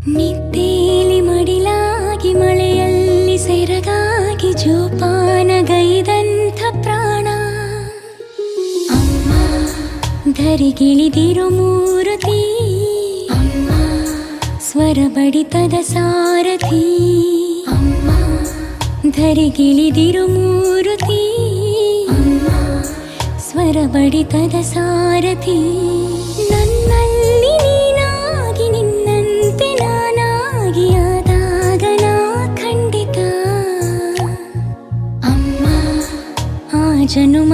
ನಿದ್ದೇಲಿ ಮಡಿಲಾಗಿ ಮಳೆಯಲ್ಲಿ ಸೆರಗಾಗಿ ಜೋಪಾನಗೈದಂಥ ಪ್ರಾಣ ಅಮ್ಮ ಧರಿಗಿಳಿದಿರೋ ಮೂರುತಿ ಅಮ್ಮ ಸ್ವರ ಬಡಿತದ ಸಾರಥಿ ಅಮ್ಮ ಧರಿಗಿಳಿದಿರೋ ಮೂರುತಿ ಅಮ್ಮ ಸ್ವರ ಬಡಿತದ ಸಾರಥಿ ನನ್ನಲ್ಲಿ ನೀನಾಗಿ ನಿನ್ನಂತೆ ನಾನಾಗಿ ಆದಾಗ ನಾ ಖಂಡಿತ ಅಮ್ಮ ಆ ಜನುಮ